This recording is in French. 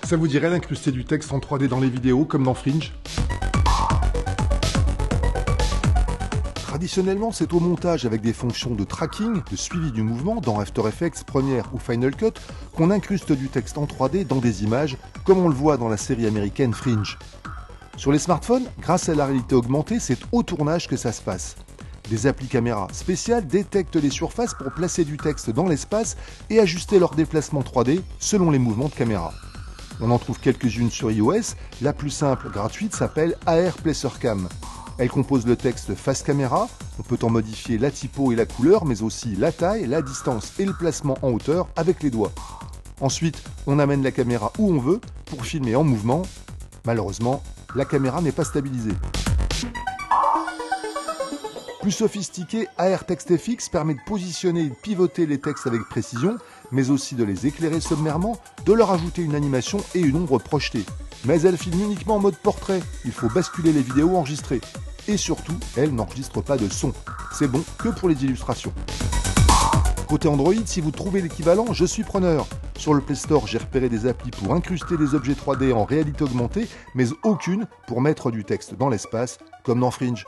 Ça vous dirait d'incruster du texte en 3D dans les vidéos, comme dans Fringe? Traditionnellement, c'est au montage avec des fonctions de tracking, de suivi du mouvement dans After Effects, Premiere ou Final Cut qu'on incruste du texte en 3D dans des images, comme on le voit dans la série américaine Fringe. Sur les smartphones, grâce à la réalité augmentée, c'est au tournage que ça se passe. Des applis caméra spéciales détectent les surfaces pour placer du texte dans l'espace et ajuster leur déplacement 3D selon les mouvements de caméra. On en trouve quelques-unes sur iOS, la plus simple, gratuite, s'appelle AR Placer Cam. Elle compose le texte face caméra, on peut en modifier la typo et la couleur, mais aussi la taille, la distance et le placement en hauteur avec les doigts. Ensuite, on amène la caméra où on veut pour filmer en mouvement. Malheureusement, la caméra n'est pas stabilisée. Plus sophistiqué, AR TextFX permet de positionner et de pivoter les textes avec précision, mais aussi de les éclairer sommairement, de leur ajouter une animation et une ombre projetée. Mais elle filme uniquement en mode portrait, il faut basculer les vidéos enregistrées. Et surtout, elle n'enregistre pas de son. C'est bon que pour les illustrations. Côté Android, si vous trouvez l'équivalent, je suis preneur. Sur le Play Store, j'ai repéré des applis pour incruster des objets 3D en réalité augmentée, mais aucune pour mettre du texte dans l'espace, comme dans Fringe.